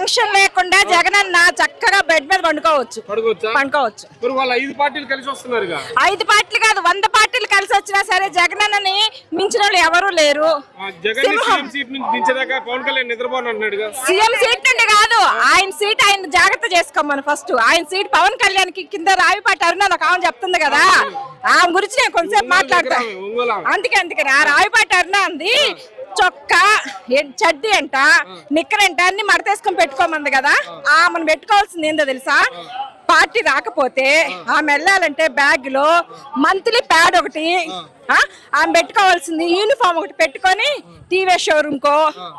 Tension లేకుండా జగనన్న చక్కగా bed మీద పండుకోవచ్చు. వాళ్ళు 5 పార్టీలు కలిసి వస్తున్నారుగా. 5 పార్టీలు కాదు 100 పార్టీలు కలిసి వచ్చినా సరే జగనన్నని మించిన వాళ్ళు ఎవరు లేరు. సీఎం సీట్ నుండి కాదు, ఆయన సీట్ ఆయన జాగ్రత్త చేసుకోమని ఫస్ట్. ఆయన సీట్ పవన్ కళ్యాణ్ కి కింద రావిపాటి అరుణ ఒక ఆమె చెప్తుంది కదా, ఆమె గురించి నేను కొంచెంసేపు మాట్లాడతా. అందుకని ఆ రావిపాటి అరుణ అంది చొక్కా చడ్డీ అంట నిక్కర్ అంట అన్ని మడతేసుకొని పెట్టుకోమంది కదా. ఆమెను పెట్టుకోవాల్సింది ఏందో తెలుసా, పార్టీ రాకపోతే ఆమె వెళ్ళాలంటే బ్యాగ్ లో మంత్లీ ప్యాడ్ ఒకటి ఆమె పెట్టుకోవాల్సింది, యూనిఫామ్ ఒకటి పెట్టుకొని టీవీఎస్ షోరూమ్ కో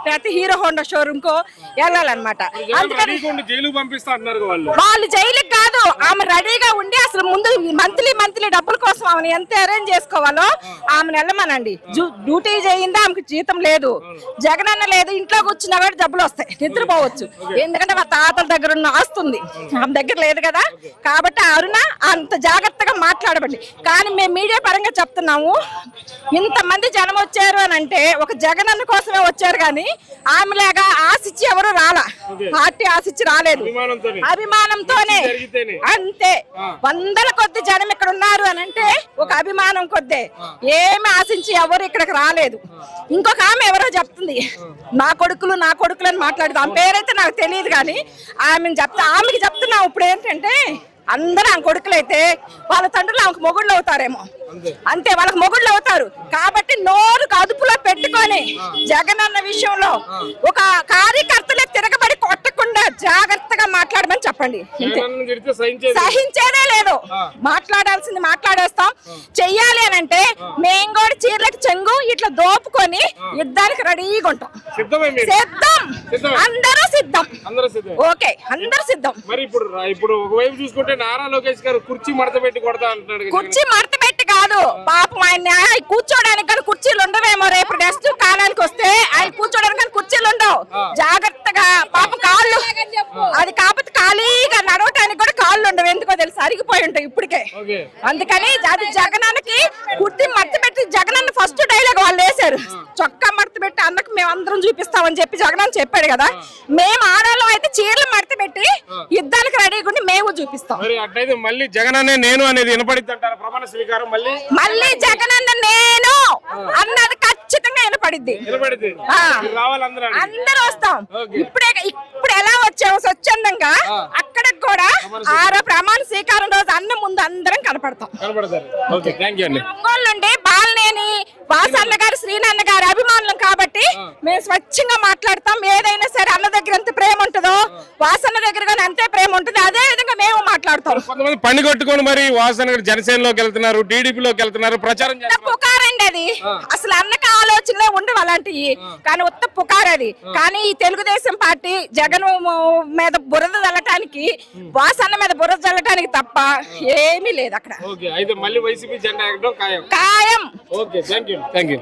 లేకపోతే హీరో హోండా షోరూమ్ కో వెళ్ళాలన్నమాట. అందుకని వాళ్ళు జైలుకి కాదు, ఆమె రెడీగా ఉండి అసలు ముందు మంత్లీ డబ్బుల కోసం ఆమెను ఎంత అరేంజ్ చేసుకోవాలో ఆమెను వెళ్ళమనండి. డ్యూటీ చేయిందా ఆమెకు జీతం లేదు, జగనన్న లేదు, ఇంట్లో కూర్చున్నా కూడా డబ్బులు వస్తాయి, నిద్రపోవచ్చు. ఎందుకంటే మా తాతల దగ్గర ఉన్న ఆస్తుంది ఆమె దగ్గర లేదు కదా. కాబట్టి అరుణ అంత జాగ్రత్తగా మాట్లాడబండి. కానీ మేము మీడియా పరంగా చెప్తున్నాము, ఇంతమంది జనం వచ్చారు అని అంటే ఒక జగనన్న కోసమే వచ్చారు కానీ ఆమెలాగా ఆశించి ఎవరు రాలా, పార్టీ ఆశించి రాలేదు, అభిమానంతోనే అంతే. వందల కొద్ది జనం ఇక్కడ ఉన్నారు అని అంటే ఒక అభిమానం కొద్దే, ఏమి ఆశించి ఎవరు ఇక్కడికి రాలేదు. ఇంకొక ఆమె ఎవరో చెప్తుంది నా కొడుకులు అని మాట్లాడుతుంది, ఆమె పేరైతే నాకు తెలియదు కానీ ఆమెకి చెప్తున్నా. ఇప్పుడు ఏంటంటే అందరూ ఆమె కొడుకులైతే వాళ్ళ తండ్రులు ఆమెకు మొగుళ్ళు అవుతారేమో, అంతే వాళ్ళకి మొగుళ్ళు అవుతారు. కాబట్టి నోరు అదుపులో పెట్టుకొని జగనన్న విషయంలో ఒక కార్యకర్తలే తిరగబడి కొట్టకుండా జాగ్రత్తగా మాట్లాడమని చెప్పండి. సహించేదే లేదు, మాట్లాడాల్సింది మాట్లాడేస్తాం. చెయ్యాలి అని అంటే మేము కూడా చీరలకు చెంగు ఇట్లా దోపుకొని యుద్ధానికి రెడీగా ఉంటాం. సిద్ధం, అందరూ సిద్ధం. ఓకే, అందరూ సిద్ధం. మరి ఇప్పుడు ఒకవైపు చూసుకుంటే నారా లోకేష్ గారు కుర్చీ మడత పెట్టి కొడతా అంటున్నాడు. కుర్చీ మడత పెట్టి కాదు, పాపం ఆయన కూర్చోడానికి కానీ కుర్చీలు ఉండవేమో. రేపు నెక్స్ట్ కాలానికి వస్తే ఆయన కూర్చోడానికి కానీ కుర్చీలు ఉండవు. జాగ్రత్తగా పాపం కాళ్ళు అది కాకపోతే ఖాళీగా నడవటానికి కూడా కాళ్ళు ఉండవు. ఎందుకో తెలుసు, అరిగిపోయి ఉంటాయి ఇప్పటికే. అందుకని అది జగనానికి కుర్చీ మడత పెట్టి జగనన్న ఫస్ట్ డైలాగ్ వాళ్ళు వేశారు, చొక్కా మడత పెట్టి అన్నకు మేము అందరం చూపిస్తామని చెప్పి జగనన్న చెప్పాడు కదా. మేము ఆడవాళ్ళం అయితే చీరలు మడత పెట్టి యుద్ధానికి రెడీగా ఉండి మేము చూపిస్తాం. అట్లయితే మళ్ళీ జగనన్నే నేను అనేది వినపడిద్ది అంటారు ప్రమాణ స్వీకారం. మళ్ళీ జగనన్న నేను అన్నది ఖచ్చితంగా వినపడిద్ది. అందరూ వస్తాం. ఇప్పుడు ఎలా వచ్చాము స్వచ్ఛందంగా, అక్కడికి కూడా ఆరో ప్రమాణ స్వీకారం రోజు అన్న ముందు అందరం కనపడతాం. ఒంగోలు నుండి బాలనేని వాసన్న గారు శ్రీనన్న గారు అభిమానులం కాబట్టి మేము స్వచ్ఛంగా మాట్లాడతాం. ఏదైనా సరే అన్న దగ్గర ఎంత ప్రేమ ఉంటుందో వాసన్న దగ్గర కానీ అంతే ప్రేమ ఉంటుంది. అదే విధంగా మేము మాట్లాడతాం. కొంతమంది పని కట్టుకొని మరి వాసన్న గారు జనసేనలోకి వెళ్తున్నారు, టీడీపీలోకి వెళ్తున్నారు, ప్రచారం పుకారండి అది. అసలు అన్నకి ఆలోచనలే ఉండవు అలాంటివి, కానీ ఉత్త పుకారు అది. కానీ ఈ తెలుగుదేశం పార్టీ జగన్ మీద బురద చల్లటానికి వాసన్న మీద బురద చల్లటానికి తప్ప ఏమీ లేదు అక్కడ. అయితే మళ్ళీ వైసీపీ జెండా ఎగరడం ఖాయం. ఖాయం. Okay, thank you.